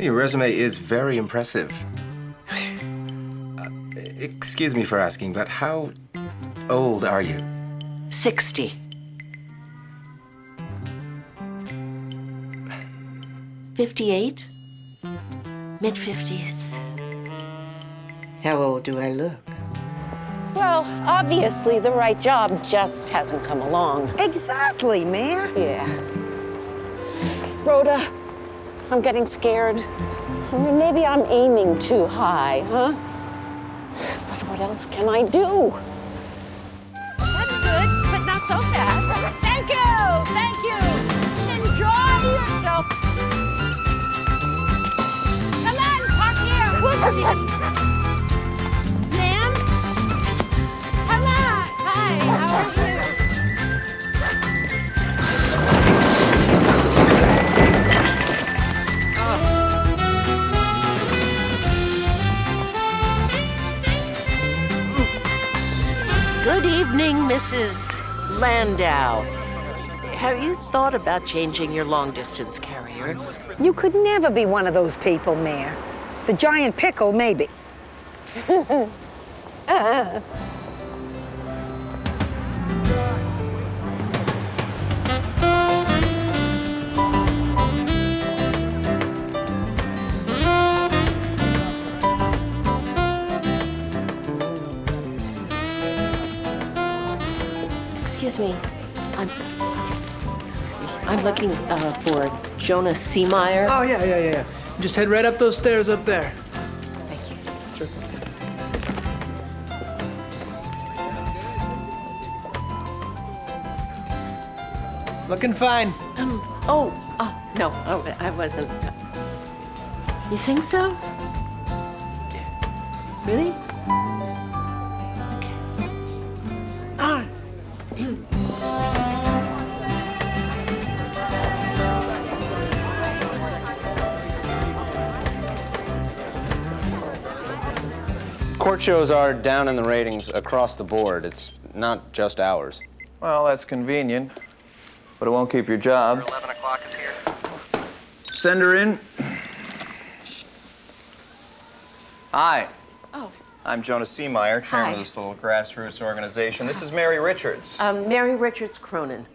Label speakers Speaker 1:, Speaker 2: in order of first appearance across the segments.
Speaker 1: Your resume is very impressive. Excuse me for asking, but how old are you?
Speaker 2: 60. 58? Mid-50s. How old do I look?
Speaker 3: Well, obviously the right job just hasn't come along.
Speaker 4: Exactly, man.
Speaker 3: Yeah. Rhoda, I'm getting scared. Maybe I'm aiming too high, huh? But what else can I do?
Speaker 5: That's good, but not so fast. Thank you! Thank you! Enjoy yourself! Come on, park here! We'll see. Ma'am? Come on! Hi, how are you?
Speaker 2: Good evening, Mrs. Landau. Have you thought about changing your long-distance carrier?
Speaker 4: You could never be one of those people, Mayor. The giant pickle, maybe.
Speaker 2: Excuse me, I'm looking for Jonah Seemeyer.
Speaker 6: Oh, yeah. Just head right up those stairs up there.
Speaker 2: Thank you.
Speaker 6: Sure. Looking fine.
Speaker 2: No, I wasn't. You think so?
Speaker 6: Yeah.
Speaker 2: Really? Okay. Ah.
Speaker 7: Court shows are down in the ratings across the board. It's not just ours.
Speaker 8: Well, that's convenient, but it won't keep your job.
Speaker 9: 11 o'clock is here.
Speaker 8: Send her in. Hi.
Speaker 2: Oh.
Speaker 8: I'm Jonah Seemeyer, chairman
Speaker 2: Hi.
Speaker 8: of this little grassroots organization. This is Mary Richards.
Speaker 2: Mary Richards Cronin.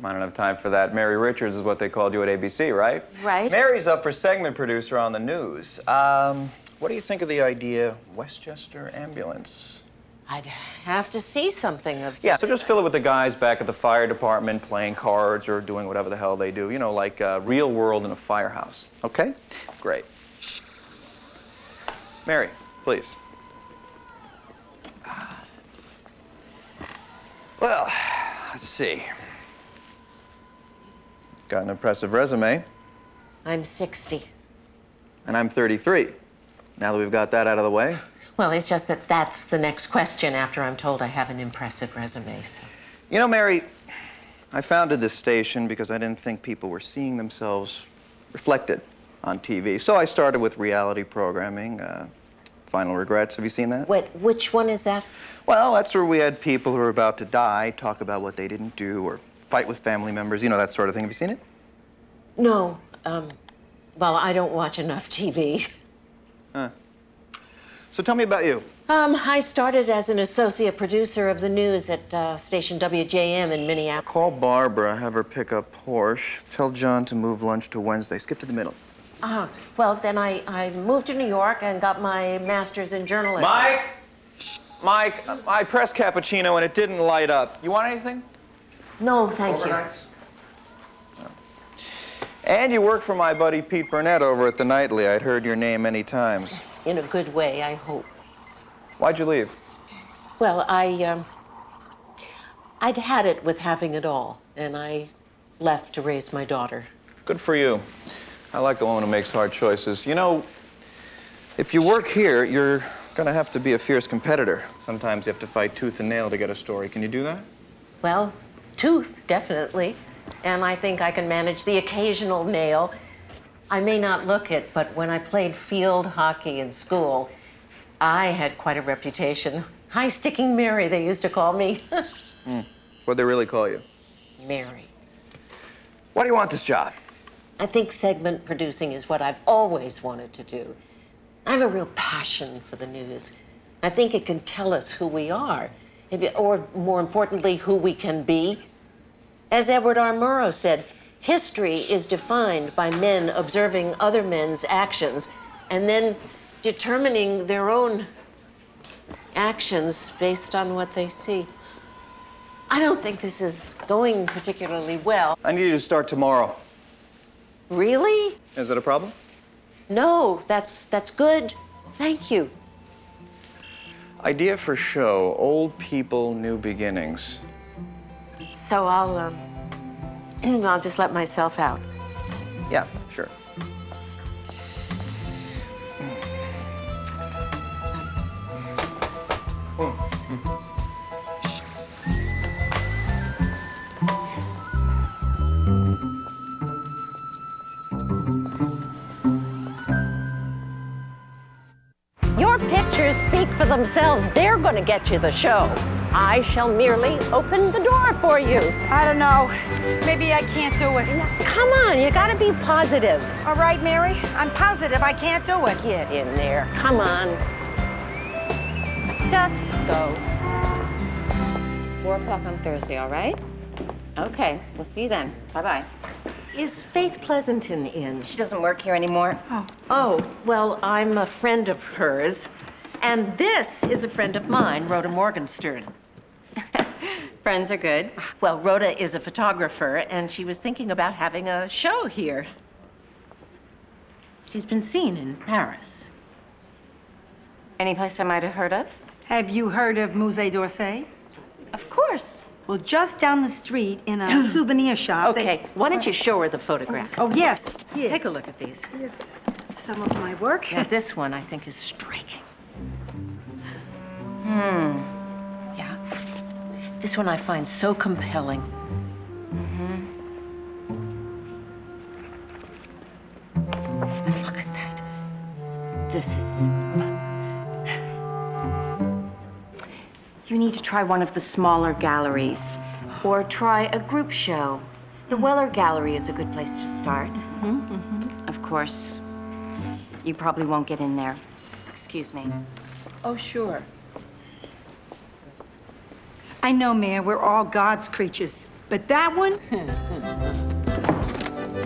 Speaker 8: I don't have time for that. Mary Richards is what they called you at ABC, right?
Speaker 2: Right.
Speaker 8: Mary's up for segment producer on the news. What do you think of the idea, Westchester Ambulance?
Speaker 2: I'd have to see something of
Speaker 8: Yeah, so just fill it with the guys back at the fire department playing cards or doing whatever the hell they do. You know, like real world in a firehouse. Okay? Great. Mary, please. Well, let's see. Got an impressive resume,
Speaker 2: I'm 60.
Speaker 8: and I'm 33. Now that we've got that out of the way,
Speaker 2: Well, it's just that that's the next question after I'm told I have an impressive resume, so.
Speaker 8: you know, Mary, I founded this station because I didn't think people were seeing themselves reflected on TV. So I started with reality programming, Final Regrets. Have you seen that?
Speaker 2: Wait, which one is that?
Speaker 8: Well, that's where we had people who were about to die talk about what they didn't do or fight with family members, you know, that sort of thing. Have you seen it?
Speaker 2: No, well, I don't watch enough TV.
Speaker 8: Huh. So tell me about you.
Speaker 2: I started as an associate producer of the news at station WJM in Minneapolis.
Speaker 8: Call Barbara, have her pick up Porsche. Tell John to move lunch to Wednesday. Skip to the middle.
Speaker 2: Well, then I moved to New York and got my master's in journalism.
Speaker 8: Mike, I pressed cappuccino and it didn't light up. You want anything?
Speaker 2: No, thank you.
Speaker 8: Overnights? No. And you work for my buddy Pete Burnett over at the Nightly. I'd heard your name many times.
Speaker 2: In a good way, I hope.
Speaker 8: Why'd you leave?
Speaker 2: Well, I'd had it with having it all, and I left to raise my daughter.
Speaker 8: Good for you. I like a woman who makes hard choices. You know, if you work here, you're gonna have to be a fierce competitor. Sometimes you have to fight tooth and nail to get a story. Can you do that?
Speaker 2: Well, tooth, definitely. And I think I can manage the occasional nail. I may not look it, but when I played field hockey in school, I had quite a reputation. High-sticking Mary, they used to call me.
Speaker 8: What'd they really call you?
Speaker 2: Mary.
Speaker 8: Why do you want this job?
Speaker 2: I think segment producing is what I've always wanted to do. I have a real passion for the news. I think it can tell us who we are, or more importantly, who we can be. As Edward R. Murrow said, history is defined by men observing other men's actions and then determining their own actions based on what they see. I don't think this is going particularly well.
Speaker 8: I need you to start tomorrow.
Speaker 2: Really?
Speaker 8: Is that a problem?
Speaker 2: No, that's good. Thank you.
Speaker 8: Idea for show, old people, new beginnings.
Speaker 2: So I'll just let myself out.
Speaker 8: Yeah, sure.
Speaker 3: Your pictures speak for themselves. They're going to get you the show. I shall merely open the door for you.
Speaker 4: I don't know. Maybe I can't do it.
Speaker 3: Come on, you got to be positive.
Speaker 4: All right, Mary, I'm positive I can't do it.
Speaker 3: Get in there. Come on. Just go.
Speaker 10: 4 o'clock on Thursday, all right? Okay, we'll see you then. Bye-bye.
Speaker 2: Is Faith Pleasanton in?
Speaker 10: She doesn't work here anymore.
Speaker 2: Oh, well, I'm a friend of hers. And this is a friend of mine, Rhoda Morgenstern.
Speaker 10: Friends are good.
Speaker 2: Well, Rhoda is a photographer, and she was thinking about having a show here. She's been seen in Paris.
Speaker 10: Any place I might have heard of?
Speaker 4: Have you heard of Musée d'Orsay?
Speaker 2: Of course.
Speaker 4: Well, just down the street in a souvenir shop.
Speaker 2: Okay, why don't you show her the photographs?
Speaker 4: Oh, yes. Here.
Speaker 2: Take a look at these.
Speaker 4: Here's some of my work.
Speaker 2: Now, this one I think is striking. Yeah. This one I find so compelling. Look at that. This is...
Speaker 10: You need to try one of the smaller galleries, or try a group show. The Weller Gallery is a good place to start. Of course, you probably won't get in there. Excuse me.
Speaker 2: Oh, sure.
Speaker 4: I know, Mayor, we're all God's creatures. But that one,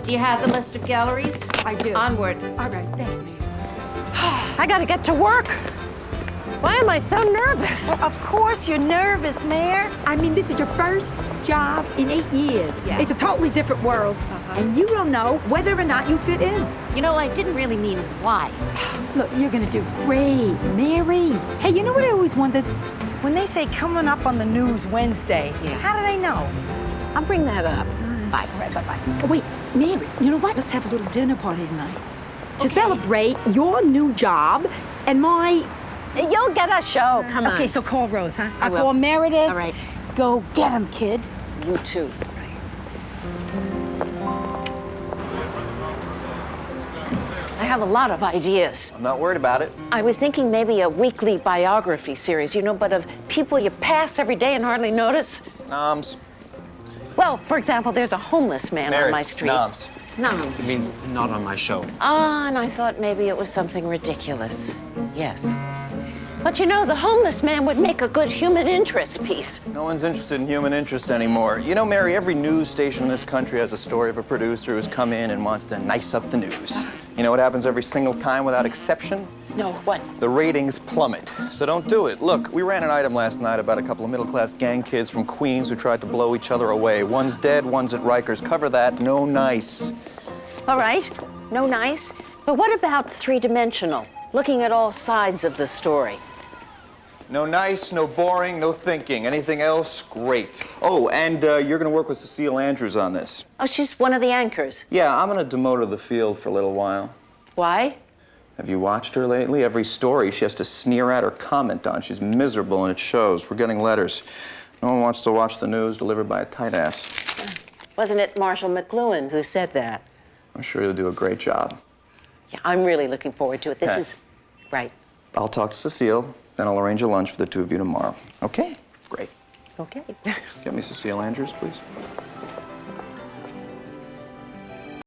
Speaker 2: Do you have the list of galleries?
Speaker 4: I do.
Speaker 2: Onward.
Speaker 4: All right, thanks, Mayor.
Speaker 3: I got to get to work. Why am I so nervous?
Speaker 4: Well, of course you're nervous, Mayor. I mean, this is your first job in 8 years.
Speaker 2: Yeah.
Speaker 4: It's a totally different world. And you don't know whether or not you fit in.
Speaker 2: You know, I didn't really mean why.
Speaker 4: Look, you're gonna do great, Mary. Hey, you know what I always wondered? When they say coming up on the news Wednesday,
Speaker 2: Yeah.
Speaker 4: how do they know?
Speaker 3: I'll bring that up.
Speaker 4: Bye. All right, bye-bye. Oh, wait, Mary, you know what? Let's have a little dinner party tonight to celebrate your new job and my...
Speaker 3: You'll get a show. Come on.
Speaker 4: Okay, so call Rose, huh?
Speaker 2: I will.
Speaker 4: call Meredith.
Speaker 2: All right.
Speaker 4: Go get him, kid.
Speaker 3: You too. I have a lot of ideas.
Speaker 8: I'm not worried about it.
Speaker 3: I was thinking maybe a weekly biography series, but of people you pass every day and hardly notice.
Speaker 8: Noms.
Speaker 3: Well, for example, there's a homeless man on my street.
Speaker 8: Noms.
Speaker 3: Noms.
Speaker 1: It means not on my show.
Speaker 3: Ah, and I thought maybe it was something ridiculous. Yes. But the homeless man would make a good human interest piece.
Speaker 8: No one's interested in human interest anymore. You know, Mary, every news station in this country has a story of a producer who's come in and wants to nice up the news. You know what happens every single time without exception?
Speaker 3: No, what?
Speaker 8: The ratings plummet. So don't do it. Look, we ran an item last night about a couple of middle-class gang kids from Queens who tried to blow each other away. One's dead, one's at Rikers. Cover that. No nice.
Speaker 3: All right, no nice. But what about three-dimensional? Looking at all sides of the story.
Speaker 8: No nice, no boring, no thinking. Anything else? Great. Oh, and you're going to work with Cecile Andrews on this.
Speaker 3: Oh, she's one of the anchors.
Speaker 8: Yeah, I'm going to demote her to the field for a little while.
Speaker 3: Why?
Speaker 8: Have you watched her lately? Every story she has to sneer at or comment on. She's miserable, and it shows. We're getting letters. No one wants to watch the news delivered by a tight ass.
Speaker 3: Wasn't it Marshall McLuhan who said that?
Speaker 8: I'm sure you'll do a great job.
Speaker 3: Yeah, I'm really looking forward to it. This
Speaker 8: Okay.
Speaker 3: is... Right.
Speaker 8: I'll talk to Cecile, then I'll arrange a lunch for the two of you tomorrow. Okay? Great.
Speaker 3: Okay.
Speaker 8: Get me Cecile Andrews, please.